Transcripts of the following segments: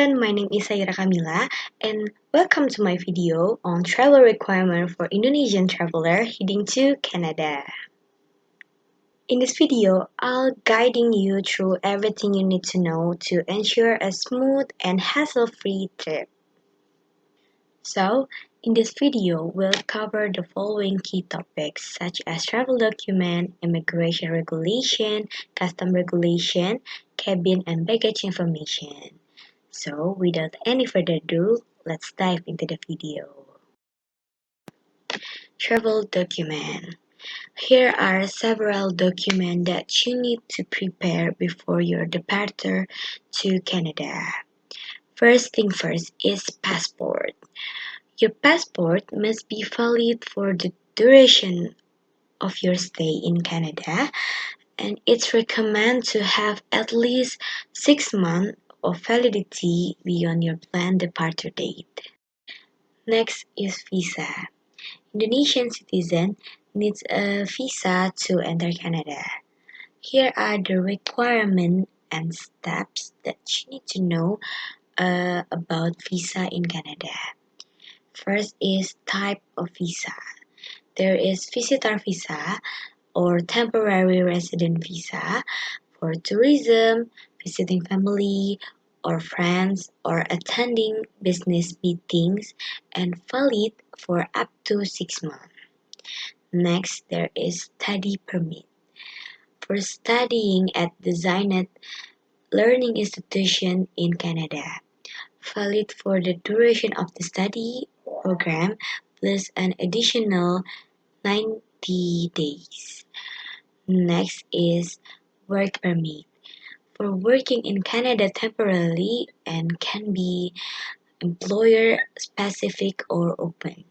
My name is Shaira Kamila and welcome to my video on travel requirement for Indonesian traveler heading to Canada. In this video, I'll guiding you through everything you need to know to ensure a smooth and hassle-free trip. So, in this video, we'll cover the following key topics such as travel document, immigration regulation, custom regulation, cabin and baggage information. So, without any further ado, let's dive into the video. Travel document. Here are several documents that you need to prepare before your departure to Canada. First thing first is passport. Your passport must be valid for the duration of your stay in Canada, and it's recommended to have at least 6 months of validity beyond your planned departure date. Next is visa. Indonesian citizen needs a visa to enter Canada. Here are the requirements and steps that you need to know about visa in Canada. First is type of visa. There is visitor visa or temporary resident visa for tourism, visiting family or friends, or attending business meetings and valid for up to 6 months. Next, there is study permit. For studying at designated learning institution in Canada, valid for the duration of the study program plus an additional 90 days. Next is work permit. For working in Canada temporarily and can be employer specific or open.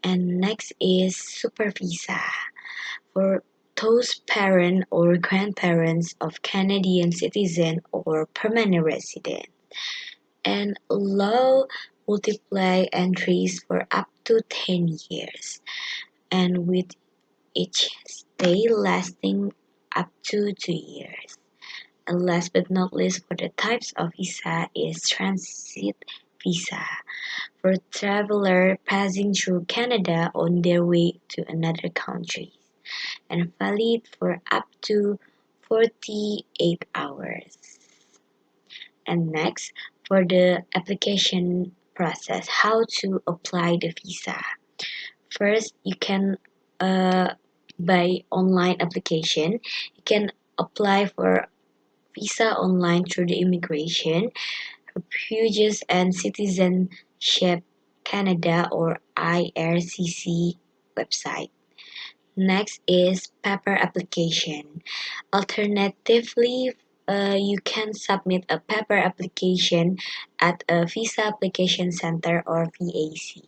And next is super visa. For those parents or grandparents of Canadian citizen or permanent resident, and allow multiple entries for up to 10 years, and with each stay lasting up to 2 years. And last but not least, for the types of visa is transit visa for traveler passing through Canada on their way to another country, and valid for up to 48 hours. And next, for the application process, how to apply the visa. First, you can by online application, you can apply for visa online through the Immigration, Refugees and Citizenship Canada or IRCC website. Next is paper application. Alternatively, you can submit a paper application at a visa application center or VAC.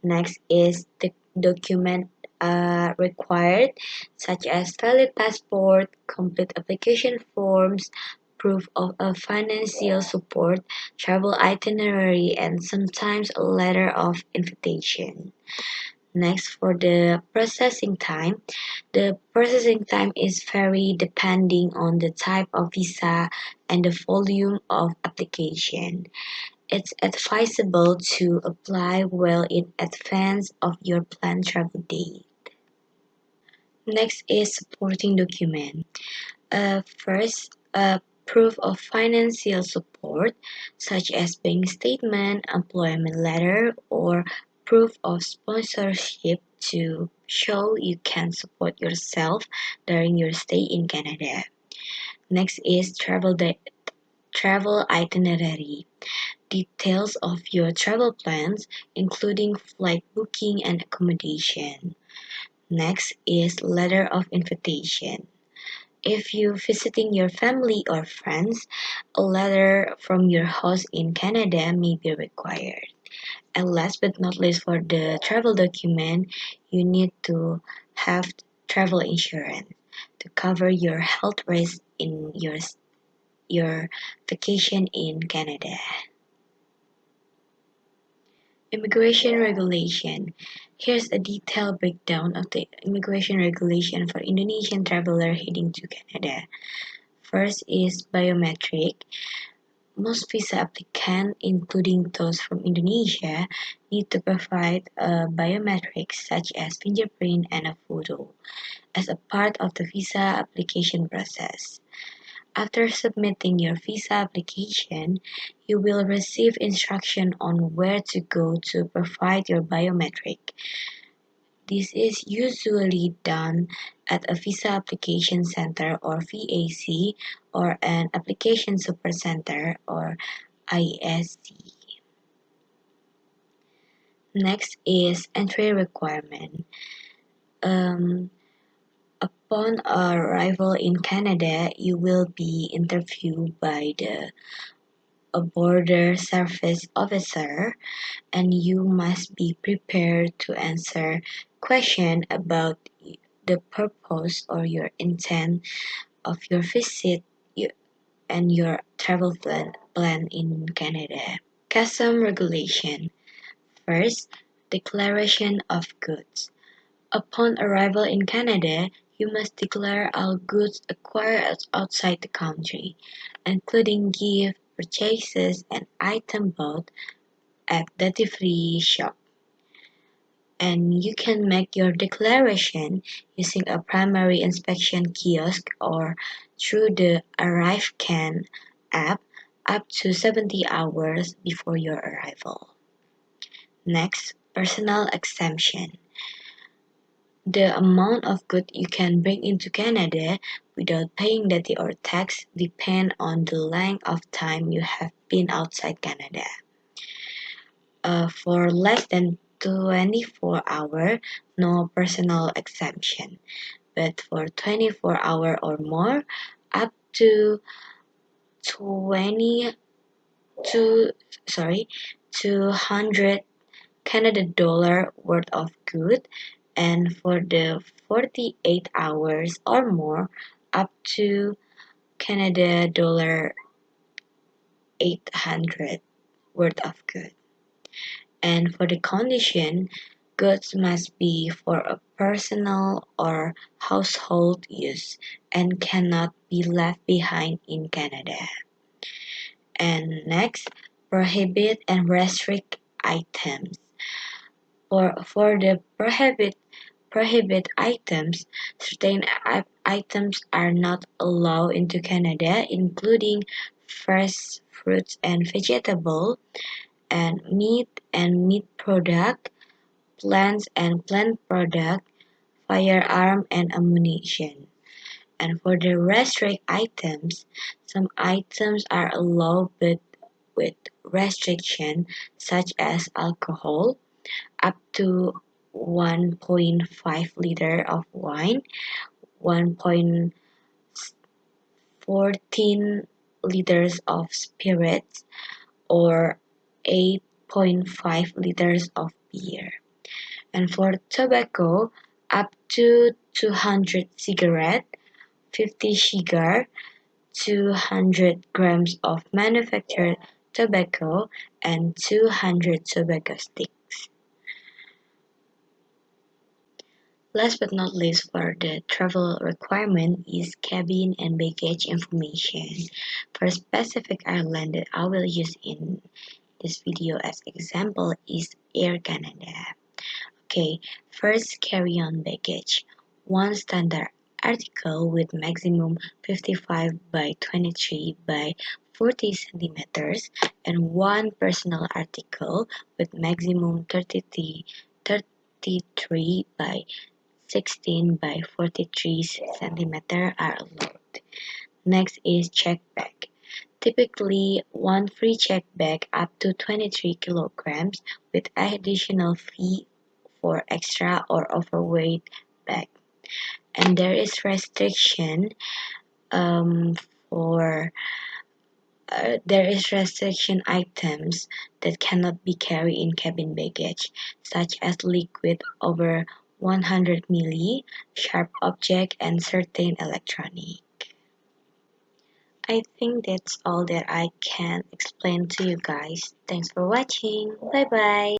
Next is the document required, such as valid passport, complete application forms, proof of a financial support, travel itinerary, and sometimes a letter of invitation. Next, for the processing time. The processing time is vary depending on the type of visa and the volume of application. It's advisable to apply well in advance of your planned travel date. Next is supporting document. First, proof of financial support, such as bank statement, employment letter, or proof of sponsorship to show you can support yourself during your stay in Canada. Next is travel itinerary. Details of your travel plans, including flight booking and accommodation. Next is letter of invitation. If you're visiting your family or friends, a letter from your host in Canada may be required. And last but not least, for the travel document, you need to have travel insurance to cover your health risk in your vacation in Canada. Immigration regulation. Here's a detailed breakdown of the immigration regulation for Indonesian traveler heading to Canada. First is biometric. Most visa applicants, including those from Indonesia, need to provide biometrics such as fingerprint and a photo as a part of the visa application process. After submitting your visa application, you will receive instruction on where to go to provide your biometric. This is usually done at a visa application center or VAC or an application supercenter or ISC. Next is entry requirement. Um, Upon arrival in Canada, you will be interviewed by a border service officer, and you must be prepared to answer questions about the purpose or your intent of your visit and your travel plan in Canada. Custom regulation. First, declaration of goods. Upon arrival in Canada, you must declare all goods acquired outside the country, including gift purchases and items bought at duty-free shop. And you can make your declaration using a primary inspection kiosk or through the ArriveCan app up to 70 hours before your arrival. Next, personal exemption. The amount of goods you can bring into Canada without paying duty or tax depends on the length of time you have been outside Canada. For less than 24 hours, no personal exemption. But for 24 hours or more, up to 22 sorry 200 Canada dollar worth of good, and for the 48 hours or more, up to Canada dollar 800 worth of good. And for the condition, goods must be for a personal or household use and cannot be left behind in Canada. And next, prohibit and restrict items. For the prohibit items, certain items are not allowed into Canada, including fresh fruits and vegetables, and meat product, plants and plant product, firearm and ammunition. And for the restrict items, some items are allowed but with restriction such as alcohol, up to 1.5 liter of wine, 1.14 liters of spirits, or 8.5 liters of beer. And for tobacco, up to 200 cigarette, 50 cigar, 200 grams of manufactured tobacco, and 200 tobacco sticks. Last but not least for the travel requirement is cabin and baggage information. For a specific airline that I will use in this video as example is Air Canada. Okay, first carry-on baggage. One standard article with maximum 55 by 23 by 40 centimeters and one personal article with maximum 33 by 16 by 43 centimeters are allowed. Next is check bag. Typically, one free check bag up to 23 kilograms with additional fee for extra or overweight bag. And there is restriction for there is restriction items that cannot be carried in cabin baggage, such as liquid over 100 milli, sharp object, and certain electronic. I think that's all that I can explain to you guys. Thanks for watching. Bye bye.